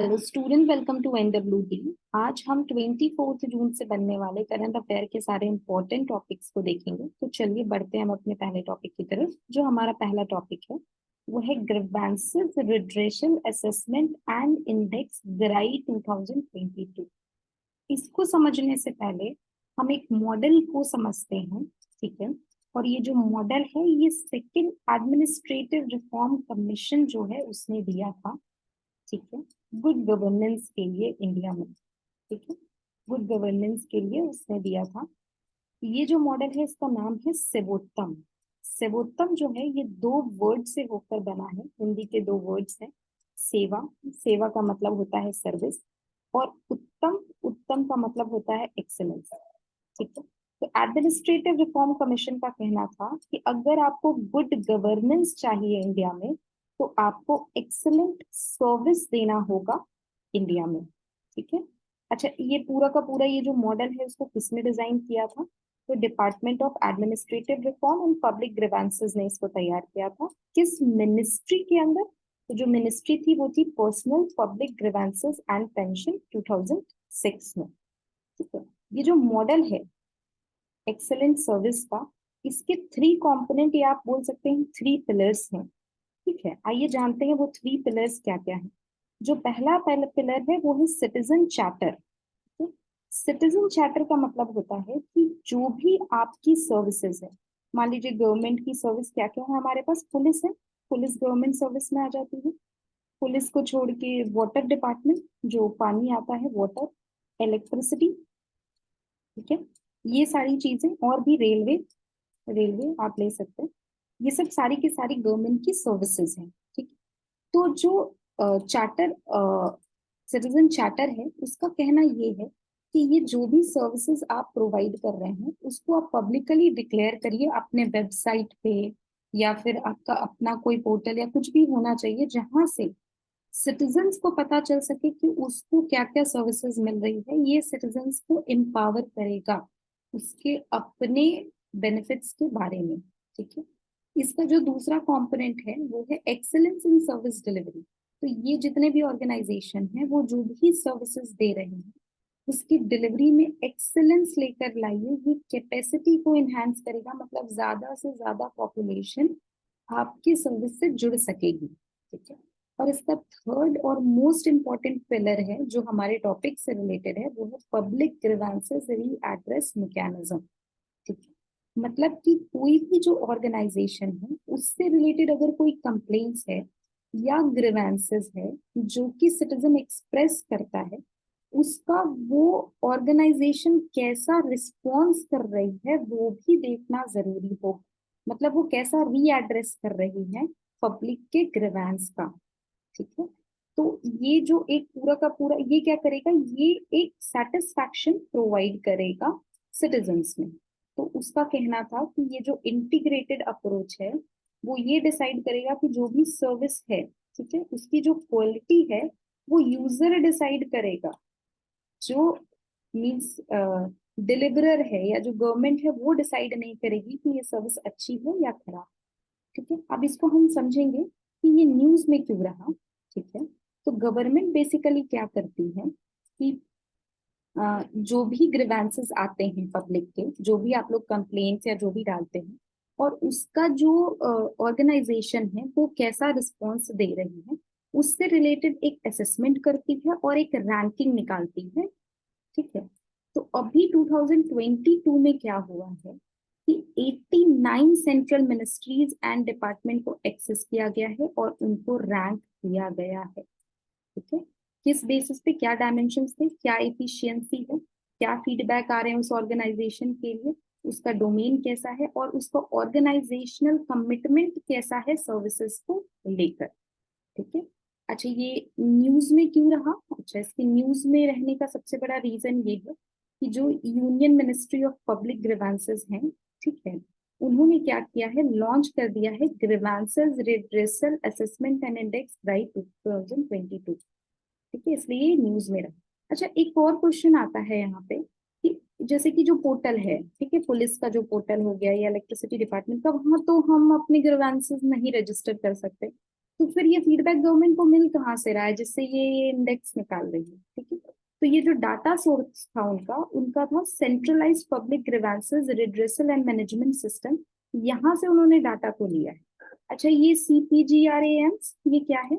Hello student, welcome to NWT। आज हम 24 जून से बनने वाले करंट अफेयर के सारे इंपॉर्टेंट टॉपिक्स को देखेंगे। तो चलिए बढ़ते हैं हम अपने पहले टॉपिक की तरफ। जो हमारा पहला टॉपिक है वो है grievances redressal assessment and index GRAI 2022। इसको समझने से पहले हम एक मॉडल को समझते हैं, ठीक है। और ये जो मॉडल है ये सेकंड एडमिनिस्ट्रेटिव रिफॉर्म कमीशन जो है उसने दिया था, ठीक है, गुड गवर्नेंस के लिए इंडिया में। ठीक है, गुड गवर्नेंस के लिए उसने दिया था। ये जो मॉडल है इसका नाम है सेवोत्तम। सेवोत्तम जो है ये दो वर्ड से होकर बना है, हिंदी के दो वर्ड्स हैं। सेवा, सेवा का मतलब होता है सर्विस, और उत्तम, उत्तम का मतलब होता है एक्सेलेंस। ठीक है। तो एडमिनिस्ट्रेटिव रिफॉर्म कमीशन का कहना था कि अगर आपको गुड गवर्नेंस चाहिए इंडिया में तो आपको एक्सेलेंट सर्विस देना होगा इंडिया में। ठीक है। अच्छा, ये पूरा का पूरा ये जो मॉडल है उसको किसने डिजाइन किया था? तो department of administrative reform and public grievances ने इसको तैयार किया था। किस मिनिस्ट्री के अंदर? तो जो मिनिस्ट्री थी वो थी personnel public grievances and pension 2006 में। ठीक है। ये जो मॉडल है एक्सेलेंट सर्विस का, इसके थ्री कंपोनेंट या आप बोल सकते हैं थ्री पिलर्स हैं। ठीक है, आइए जानते हैं वो थ्री पिलर्स क्या क्या हैं। जो पहला पिलर है वो है सिटीजन चार्टर। सिटीजन चार्टर का मतलब होता है कि जो भी आपकी सर्विसेज है, मान लीजिए गवर्नमेंट की सर्विस क्या क्या है हमारे पास, पुलिस है, पुलिस गवर्नमेंट सर्विस में आ जाती है। पुलिस को छोड़ के वाटर डिपार्टमेंट, जो पानी आता है, वाटर, इलेक्ट्रिसिटी, ठीक है, ये सारी चीजें, और भी रेलवे, रेलवे आप ले सकते हैं। ये सब सारी की सारी गवर्नमेंट की सर्विसेज हैं। ठीक। तो जो चार्टर, सिटीजन चार्टर है, उसका कहना ये है कि ये जो भी सर्विसेज आप प्रोवाइड कर रहे हैं उसको आप पब्लिकली डिक्लेयर करिए अपने वेबसाइट पे, या फिर आपका अपना कोई पोर्टल या कुछ भी होना चाहिए जहां से सिटीजन्स को पता चल सके कि उसको क्या क्या सर्विसेज मिल रही है। ये सिटीजन्स को एम्पावर करेगा उसके अपने बेनिफिट्स के बारे में। ठीक है। इसका जो दूसरा कंपोनेंट है वो है एक्सेलेंस इन सर्विस डिलीवरी। तो ये जितने भी ऑर्गेनाइजेशन हैं वो जो भी सर्विसेज दे रहे हैं उसकी डिलीवरी में एक्सेलेंस लेकर लाइए। ये कैपेसिटी को एनहांस करेगा, मतलब ज्यादा से ज्यादा पॉपुलेशन आपकी सर्विस से जुड़ सकेगी। ठीक है। और इसका थर्ड और मोस्ट इम्पॉर्टेंट पिलर है जो हमारे टॉपिक से रिलेटेड है, वो है पब्लिक ग्रीवेंसेस री एड्रेस मैकेनिज्म। ठीक है। मतलब कि कोई भी जो ऑर्गेनाइजेशन है उससे रिलेटेड अगर कोई कंप्लेंट्स है या ग्रीवेंसेस है जो कि सिटीजन एक्सप्रेस करता है, उसका वो ऑर्गेनाइजेशन कैसा रिस्पॉन्स कर रही है वो भी देखना जरूरी हो। मतलब वो कैसा री एड्रेस कर रही है पब्लिक के ग्रीवेंस का। ठीक है। तो ये जो एक पूरा का पूरा ये क्या करेगा, ये एक सेटिस्फैक्शन प्रोवाइड करेगा सिटीजन्स में। तो उसका कहना था कि ये जो इंटीग्रेटेड अप्रोच है वो ये डिसाइड करेगा कि जो भी सर्विस है, ठीक है, उसकी जो क्वालिटी है वो यूजर डिसाइड करेगा। जो मीन्स डिलीवरर है या जो गवर्नमेंट है वो डिसाइड नहीं करेगी कि ये सर्विस अच्छी है या खराब। ठीक है। अब इसको हम समझेंगे कि ये न्यूज में क्यों रहा। ठीक है। तो गवर्नमेंट बेसिकली क्या करती है कि जो भी ग्रीवेंसेस आते हैं पब्लिक के, जो भी आप लोग कंप्लेंट्स या जो भी डालते हैं, और उसका जो ऑर्गेनाइजेशन है वो कैसा रिस्पॉन्स दे रही है, उससे रिलेटेड एक असेसमेंट करती है और एक रैंकिंग निकालती है। ठीक है। तो अभी 2022 में क्या हुआ है कि 89 सेंट्रल मिनिस्ट्रीज एंड डिपार्टमेंट को एक्सेस किया गया है और उनको रैंक दिया गया है। ठीक है। किस बेसिस पे, क्या डायमेंशंस थे, क्या एफिशिएंसी है, क्या फीडबैक आ रहे हैं उस ऑर्गेनाइजेशन के लिए, उसका डोमेन कैसा है, और उसका ऑर्गेनाइजेशनल कमिटमेंट कैसा है सर्विसेज को लेकर। ठीक है। अच्छा, ये न्यूज में क्यों रहा? अच्छा, इसके न्यूज में रहने का सबसे बड़ा रीजन ये है कि जो union ministry of public grievances हैं, ठीक है, उन्होंने क्या किया है, लॉन्च कर दिया है grievances redressal assessment and index drive 2022। ठीक है, इसलिए ये न्यूज में रहा। अच्छा, एक और क्वेश्चन आता है यहाँ पे कि जैसे कि जो पोर्टल है, ठीक है, पुलिस का जो पोर्टल हो गया या इलेक्ट्रिसिटी डिपार्टमेंट का, वहां तो हम अपने ग्रीवेंसेस नहीं रजिस्टर कर सकते। तो फिर ये फीडबैक गवर्नमेंट को मिल कहाँ से रहा है जिससे ये इंडेक्स निकाल रही है, ठीक है। तो ये जो डाटा सोर्स था उनका उनका था centralised public grievances redressal and management system, यहाँ से उन्होंने डाटा को लिया है। अच्छा, ये CPGRAMs ये क्या है?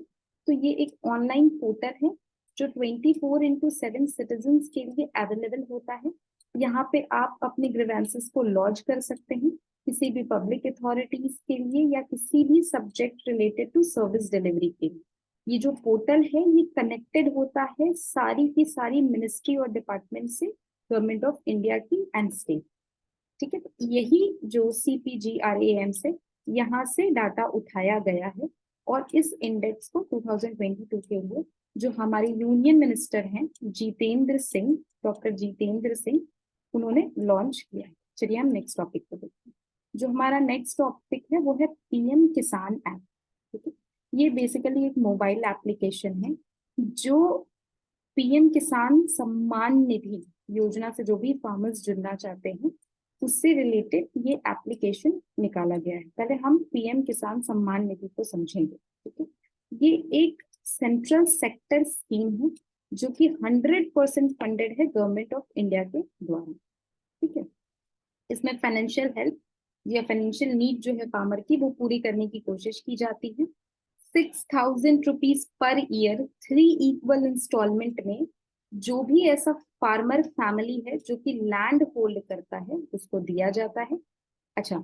तो ये एक ऑनलाइन पोर्टल है जो 24/7 सिटीजन्स के लिए अवेलेबल होता है। यहाँ पे आप अपने ग्रीवेंसेस को लॉन्च कर सकते हैं किसी भी पब्लिक अथॉरिटीज के लिए या किसी भी subject related to service delivery के लिए। ये जो पोर्टल है ये कनेक्टेड होता है सारी की सारी मिनिस्ट्री और डिपार्टमेंट से, गवर्नमेंट ऑफ इंडिया की एंड स्टेट, ठीक है। तो यही जो CPGRAM से यहाँ से डाटा उठाया गया है और इस इंडेक्स को 2022 के लिए जो हमारे यूनियन मिनिस्टर हैं जितेंद्र सिंह, डॉक्टर जितेंद्र सिंह, उन्होंने लॉन्च किया है। चलिए हम नेक्स्ट टॉपिक को देखते हैं। जो हमारा नेक्स्ट टॉपिक है वो है PM किसान ऐप, ठीक है। ये बेसिकली एक मोबाइल एप्लीकेशन है जो PM किसान सम्मान निधि योजना से जो भी फार्मर्स जुड़ना चाहते हैं उससे रिलेटेड ये एप्लीकेशन निकाला गया है। पहले हम PM किसान सम्मान निधि को समझेंगे, ठीक है। ये एक सेंट्रल सेक्टर स्कीम है जो कि 100% फंडेड है गवर्नमेंट ऑफ इंडिया के द्वारा, ठीक है। इसमें फाइनेंशियल हेल्प या फाइनेंशियल नीड जो है फार्मर की वो पूरी करने की कोशिश की जाती है। 6,000 rupees per year 3 equal instalment में जो भी ऐसा फार्मर फैमिली है जो कि लैंड होल्ड करता है उसको दिया जाता है। अच्छा,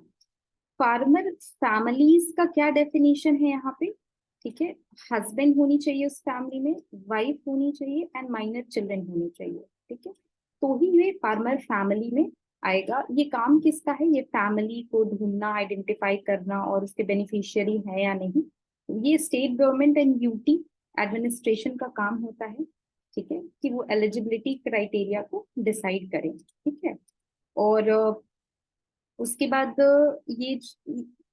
फार्मर फैमिलीज का क्या डेफिनेशन है यहाँ पे, ठीक है। हस्बैंड होनी चाहिए उस फैमिली में, वाइफ होनी चाहिए एंड माइनर चिल्ड्रन होने चाहिए, ठीक है। तो ही ये फार्मर फैमिली में आएगा। ये काम किसका है? ये फैमिली को ढूंढना, आइडेंटिफाई करना और उसके बेनिफिशियरी है या नहीं, ये state government and UT administration का काम होता है, ठीक है, कि वो एलिजिबिलिटी क्राइटेरिया को डिसाइड करें, ठीक है। और उसके बाद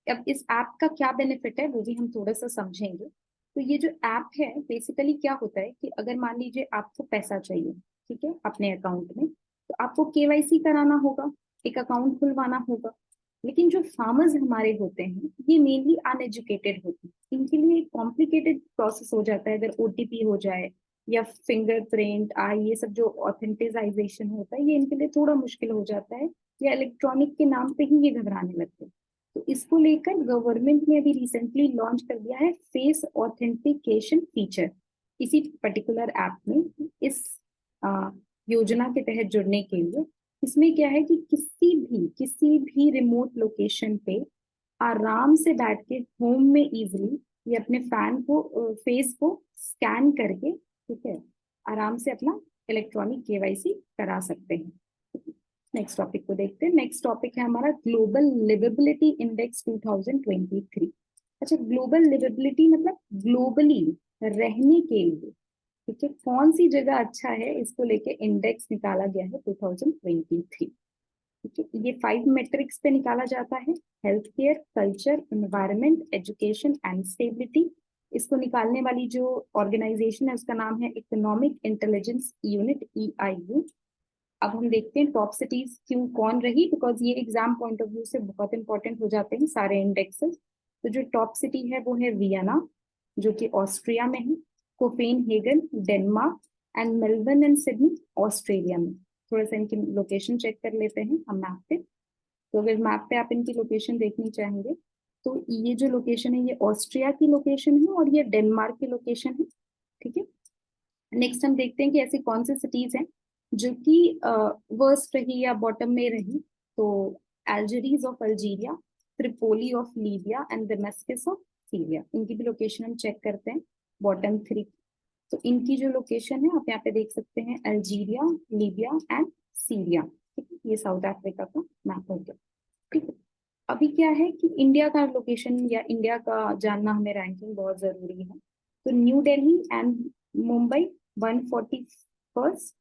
अब इस ऐप का क्या बेनिफिट है वो भी हम थोड़ा सा समझेंगे। तो ये जो ऐप है बेसिकली क्या होता है कि अगर मान लीजिए आपको पैसा चाहिए, ठीक है, अपने अकाउंट में, तो आपको KYC कराना होगा, एक अकाउंट खुलवाना होगा। लेकिन जो फार्मर्स हमारे होते हैं ये मेनली अनएजुकेटेड होते हैं, इनके लिए एक कॉम्प्लिकेटेड प्रोसेस हो जाता है। अगर OTP हो जाए या फिंगरप्रिंट ये सब जो ऑथेंटिसाइजेशन होता है ये इनके लिए थोड़ा मुश्किल हो जाता है, या इलेक्ट्रॉनिक के नाम पे ही ये घबराने लगते हैं। तो इसको लेकर गवर्नमेंट ने अभी रिसेंटली लॉन्च कर दिया है फेस ऑथेंटिकेशन फीचर इसी पर्टिकुलर ऐप में। इस योजना के तहत जुड़ने के लिए इसमें क्या है कि किसी भी रिमोट लोकेशन पे आराम से बैठ के होम में इजीली ये अपने फेस को स्कैन करके, ठीक है, आराम से अपना इलेक्ट्रॉनिक KYC करा सकते हैं। नेक्स्ट टॉपिक को देखते हैं। नेक्स्ट टॉपिक है हमारा ग्लोबल लिवेबिलिटी इंडेक्स 2023। अच्छा, ग्लोबल लिवेबिलिटी मतलब ग्लोबली रहने के लिए, ठीक है, कौन सी जगह अच्छा है इसको लेके इंडेक्स निकाला गया है 2023, ठीक है। ये 5 मेट्रिक्स पे निकाला जाता है: health care, culture, environment, education and stability. इसको निकालने वाली जो ऑर्गेनाइजेशन है उसका नाम है इकोनॉमिक इंटेलिजेंस यूनिट, EIU। अब हम देखते हैं टॉप सिटीज क्यों कौन रही, बिकॉज ये एग्जाम पॉइंट ऑफ व्यू से बहुत इंपॉर्टेंट हो जाते हैं सारे इंडेक्सेस। तो जो टॉप सिटी है वो है वियना जो कि ऑस्ट्रिया में है, Copenhagen Denmark, and Melbourne and Sydney Australia में। थोड़ा सा इनकी लोकेशन चेक कर लेते हैं हम मैप पे। तो अगर मैप पे आप इनकी लोकेशन देखनी चाहेंगे तो ये जो लोकेशन है ये ऑस्ट्रिया की लोकेशन है और ये डेनमार्क की लोकेशन है, ठीक है। नेक्स्ट हम देखते हैं कि ऐसी कौन सी सिटीज हैं जो कि वर्स्ट रही या बॉटम में रही। तो Algiers of Algeria, Tripoli of Libya and Damascus of Syria, इनकी भी लोकेशन हम चेक करते हैं बॉटम 3। तो इनकी जो लोकेशन है आप यहाँ पे देख सकते हैं, अल्जीरिया, लीबिया एंड सीरिया, ठीक है। ये साउथ अफ्रीका का मैप हो गया, ठीक है। अभी क्या है कि इंडिया का लोकेशन या इंडिया का जानना हमें रैंकिंग बहुत जरूरी है। तो new Delhi and Mumbai 141st,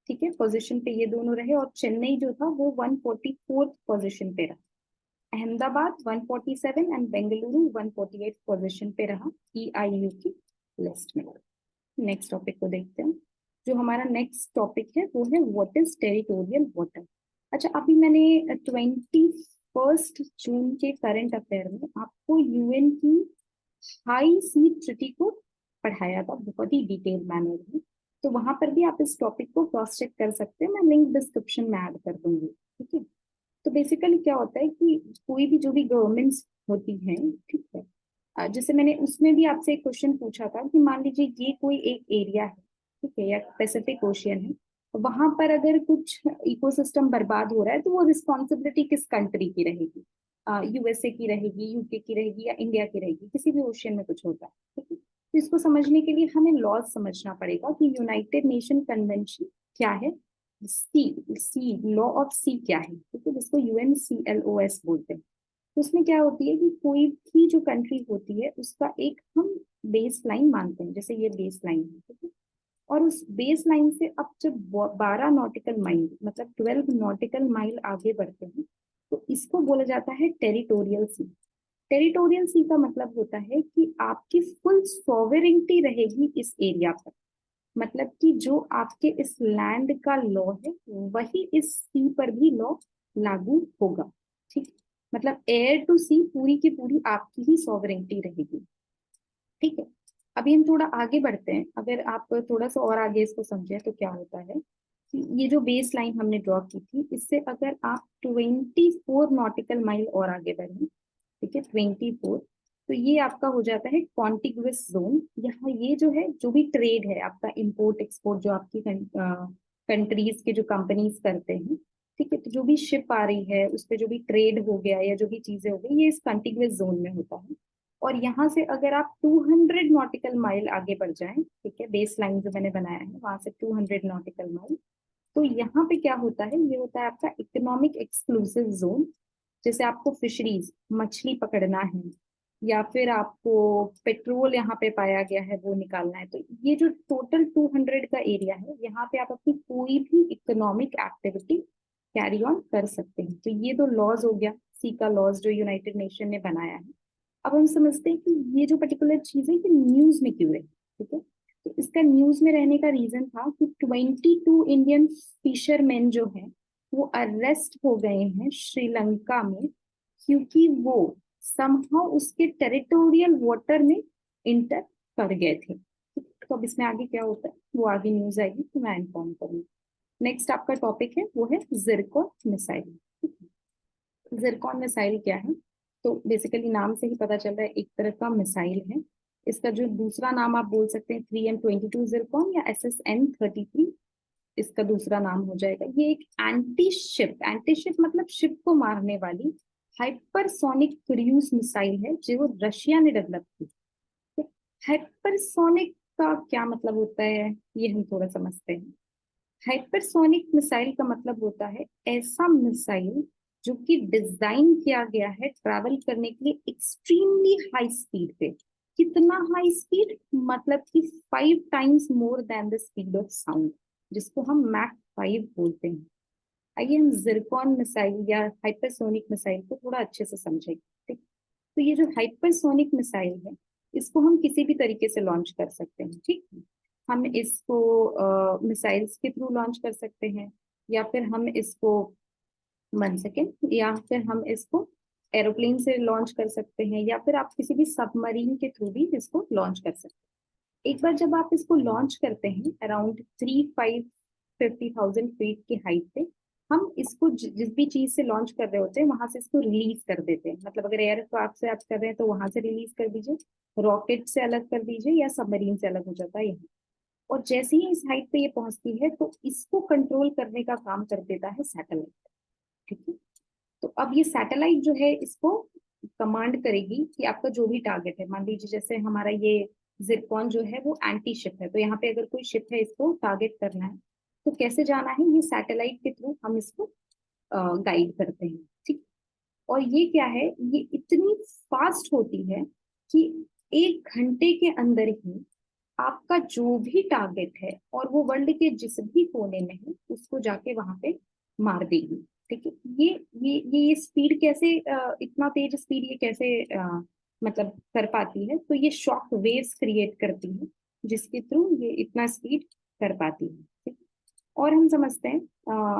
ठीक है, पोजीशन पे ये दोनों रहे, और चेन्नई जो था वो 144th पोजीशन पे रहा। अहमदाबाद 147 एंड बेंगलुरु 148 पोजीशन पे रहा EIU की लिस्ट में। नेक्स्ट टॉपिक को देखते हैं। जो हमारा नेक्स्ट टॉपिक है वो है व्हाट इज टेरिटोरियल वाटर। अच्छा, अभी मैंने 21 जून के करंट अफेयर में आपको UN की हाई सी ट्रिटी को पढ़ाया था बहुत ही डिटेल मैनर में, तो वहां पर भी आप इस टॉपिक को क्रॉस चेक कर सकते हैं, मैं लिंक डिस्क्रिप्शन में ऐड कर दूंगी। ठीक है। तो बेसिकली क्या होता है कि कोई भी जो भी गवर्नमेंट्स होती हैं, ठीक है, जैसे मैंने उसमें भी आपसे एक क्वेश्चन पूछा था कि मान लीजिए ये कोई एक एरिया है, ठीक है, या पैसिफिक ओशियन है, वहां पर अगर कुछ इकोसिस्टम बर्बाद हो रहा है तो वो रिस्पॉन्सिबिलिटी किस कंट्री की रहेगी? यूएसए की रहेगी, यूके की रहेगी, या इंडिया की रहेगी? किसी भी ओशियन में कुछ होता है, ठीक है। तो इसको समझने के लिए हमें लॉज समझना पड़ेगा कि यूनाइटेड नेशन कन्वेंशन क्या है, सी सी लॉ ऑफ सी क्या है, ठीक है, जिसको UNCLOS बोलते हैं। तो उसमें क्या होती है कि कोई भी जो कंट्री होती है उसका एक हम बेस लाइन मानते हैं, जैसे ये बेस लाइन है, ठीक है। और उस बेस लाइन से अब जब 12 नॉटिकल माइल मतलब 12 नॉटिकल माइल आगे बढ़ते हैं, तो इसको बोला जाता है टेरिटोरियल सी। टेरिटोरियल सी का मतलब होता है कि आपकी फुल सॉवेरेंटी रहेगी इस एरिया पर, मतलब कि जो आपके इस लैंड का लॉ है वही इस सी पर भी लॉ लागू होगा। ठीक, मतलब एयर टू सी पूरी की पूरी आपकी ही सॉवरेंटी रहेगी। ठीक है। अभी हम थोड़ा आगे बढ़ते हैं, अगर आप थोड़ा सा और आगे इसको समझे तो क्या होता है कि ये जो बेस लाइन हमने ड्रॉ की थी, इससे अगर आप 24 नॉटिकल माइल और आगे बढ़े, ठीक है, 24, तो ये आपका हो जाता है कॉन्टिग्युअस जोन। यहाँ ये जो है, जो भी ट्रेड है आपका, इंपोर्ट एक्सपोर्ट जो आपकी कंट्रीज के जो कंपनीज करते हैं, ठीक है, तो जो भी शिप आ रही है उस पर जो भी ट्रेड हो गया या जो भी चीजें हो गई, ये इस कॉन्टिग्युअस जोन में होता है। और यहाँ से अगर आप 200 नॉटिकल माइल आगे बढ़ जाएं, ठीक है, बेस लाइन जो मैंने बनाया है वहां से 200 नॉटिकल माइल, तो यहाँ पे क्या होता है, ये होता है आपका इकोनॉमिक एक्सक्लूसिव जोन। जैसे आपको फिशरीज मछली पकड़ना है, या फिर आपको पेट्रोल यहाँ पे पाया गया है वो निकालना है, तो ये जो टोटल 200 का एरिया है, यहाँ पे आप अपनी कोई भी इकोनॉमिक एक्टिविटी कैरी ऑन कर सकते हैं। तो ये तो लॉज हो गया, सी का लॉज जो यूनाइटेड नेशन ने बनाया है। अब हम समझते हैं कि ये जो पर्टिकुलर चीज है ये न्यूज में क्यों है, ठीक है। तो इसका न्यूज में रहने का रीजन था कि 22 इंडियन फिशरमैन जो हैं वो अरेस्ट हो गए हैं श्रीलंका में, क्योंकि वो समहाउ उसके टेरिटोरियल वाटर में इंटर कर गए थे। तो अब इसमें आगे क्या होता है वो आगे न्यूज आएगी तो मैं इन्फॉर्म करूंगी। नेक्स्ट आपका टॉपिक है वो है जिरकॉन मिसाइल। जिरकॉन मिसाइल क्या है? तो बेसिकली नाम से ही पता चल रहा है, एक तरह का मिसाइल है। इसका जो दूसरा नाम आप बोल सकते हैं 3M22 जिरकॉन या SSN-33, इसका दूसरा नाम हो जाएगा। ये एक एंटी शिप मतलब शिप को मारने वाली हाइपरसोनिक क्रूज मिसाइल है जो रशिया ने डेवलप की। हाइपरसोनिक का क्या मतलब होता है ये हम थोड़ा समझते हैं। हाइपरसोनिक मिसाइल का मतलब होता है ऐसा मिसाइल जो कि डिजाइन किया गया है ट्रैवल करने के लिए एक्सट्रीमली हाई स्पीड पे। कितना हाई स्पीड? मतलब कि 5 times more than the speed of sound, जिसको हम मैक 5 बोलते हैं। आइए हम जिरकॉन मिसाइल या हाइपरसोनिक मिसाइल को थोड़ा अच्छे से समझेंगे। ठीक, तो ये जो हाइपरसोनिक मिसाइल है इसको हम किसी भी तरीके से लॉन्च कर सकते हैं। ठीक, हम इसको मिसाइल्स के थ्रू लॉन्च कर सकते हैं, या फिर हम इसको 1 सेकेंड, या फिर हम इसको एरोप्लेन से लॉन्च कर सकते हैं, या फिर आप किसी भी सबमरीन के थ्रू भी इसको लॉन्च कर सकते हैं। एक बार जब आप इसको लॉन्च करते हैं अराउंड 3-5-50,000 फीट की हाइट पे, हम इसको जिस भी चीज से लॉन्च कर रहे होते हैं वहां से इसको रिलीज कर देते हैं। मतलब अगर एयरक्राफ्ट से आप कर रहे हैं तो वहां से रिलीज कर दीजिए, रॉकेट से अलग कर दीजिए, या सबमरीन से अलग हो जाता है यहाँ। और जैसे ही इस हाइट पे ये पहुंचती है तो इसको कंट्रोल करने का काम कर देता है सैटेलाइट। ठीक है। तो अब ये सैटेलाइट जो है इसको कमांड करेगी कि आपका जो भी टारगेट है, मान लीजिए जैसे हमारा ये जिरकॉन जो है वो एंटी शिप है, तो यहाँ पे अगर कोई शिप है इसको टारगेट करना है तो कैसे जाना है, ये सैटेलाइट के थ्रू हम इसको गाइड करते हैं। ठीक, और ये क्या है, ये इतनी फास्ट होती है कि 1 घंटे के अंदर ही आपका जो भी टारगेट है और वो वर्ल्ड के जिस भी कोने में है उसको जाके वहां पे मार देगी। ठीक है। ये स्पीड कैसे, इतना तेज स्पीड ये कैसे मतलब कर पाती है, तो ये शॉक वेव्स क्रिएट करती है जिसके थ्रू ये इतना स्पीड कर पाती है। ठीक? और हम समझते हैं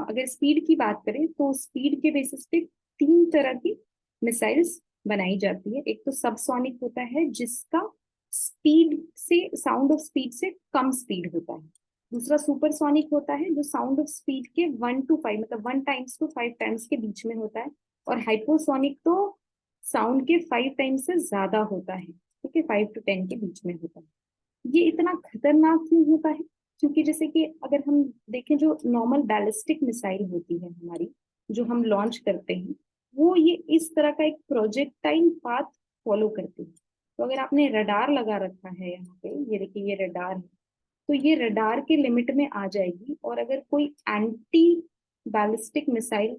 अगर स्पीड की बात करें तो स्पीड के बेसिस पे 3 तरह की मिसाइल्स बनाई जाती है। एक तो सबसोनिक होता है जिसका स्पीड से साउंड ऑफ स्पीड से कम स्पीड होता है। दूसरा सुपरसोनिक होता है जो साउंड ऑफ स्पीड के 1 to 5 मतलब 1 times to 5 times के बीच में होता है। और हाइपोसोनिक तो साउंड के 5 times से ज्यादा होता है, ठीक है, 5 to 10 के बीच में होता है। ये इतना खतरनाक क्यों होता है? क्योंकि जैसे कि अगर हम देखें, जो नॉर्मल बैलिस्टिक मिसाइल होती है हमारी, जो हम लॉन्च करते हैं, वो ये इस तरह का एक प्रोजेक्टाइल पाथ फॉलो करती है। तो अगर आपने रडार लगा रखा है यहाँ पे, ये देखिए ये रडार है, तो ये रडार के लिमिट में आ जाएगी। और अगर कोई एंटी बैलिस्टिक मिसाइल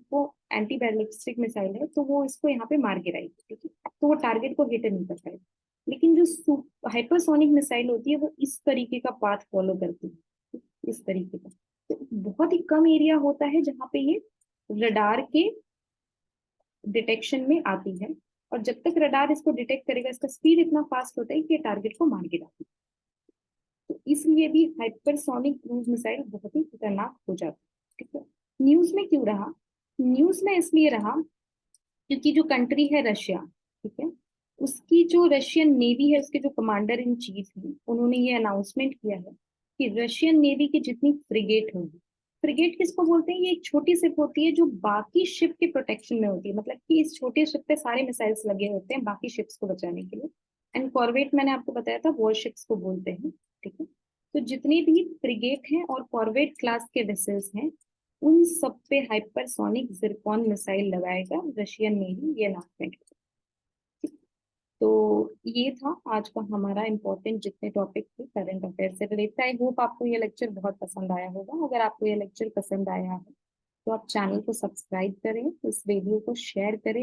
है तो वो इसको यहाँ पे मार गिराएगी, ठीक है, तो वो टारगेट को हिट नहीं कर पाएगी। लेकिन जो हाइपरसोनिक मिसाइल होती है वो इस तरीके का पाथ फॉलो करती है, इस तरीके का। तो बहुत ही कम एरिया होता है जहाँ पे ये रडार के डिटेक्शन में आती है। और जब तक रडार इसको डिटेक्ट करेगा, इसका स्पीड इतना फास्ट होता है कि ये टारगेट को मार गिराती है। तो इसलिए भी हाइपरसोनिक क्रूज मिसाइल बहुत ही खतरनाक हो जाती है, ठीक है। न्यूज में क्यों रहा? न्यूज में इसलिए रहा क्योंकि जो कंट्री है रशिया, ठीक है, उसकी जो रशियन नेवी है, उसके जो कमांडर इन चीफ हैं, उन्होंने ये अनाउंसमेंट किया है कि रशियन नेवी की जितनी फ्रिगेट होगी, फ्रिगेट किसको बोलते हैं? ये एक छोटी शिप होती है जो बाकी शिप के प्रोटेक्शन में होती है, मतलब कि इस छोटे शिप पे सारे मिसाइल्स लगे होते हैं बाकी शिप्स को बचाने के लिए। एंड कॉर्वेट मैंने आपको बताया था वॉर शिप्स को बोलते हैं, ठीक है। तो जितनी भी फ्रिगेट हैं और कॉर्वेट क्लास के वेसल्स हैं, उन सब पे हाइपरसोनिक जिरकॉन मिसाइल लगाएगा रशियन नेवी, ये अनाउंसमेंट। तो ये था आज का हमारा इम्पोर्टेंट जितने टॉपिक थे करंट अफेयर से रिलेटेड। आई होप आपको ये लेक्चर बहुत पसंद आया होगा। अगर आपको ये लेक्चर पसंद आया है तो आप चैनल को सब्सक्राइब करें, इस वीडियो को शेयर करें।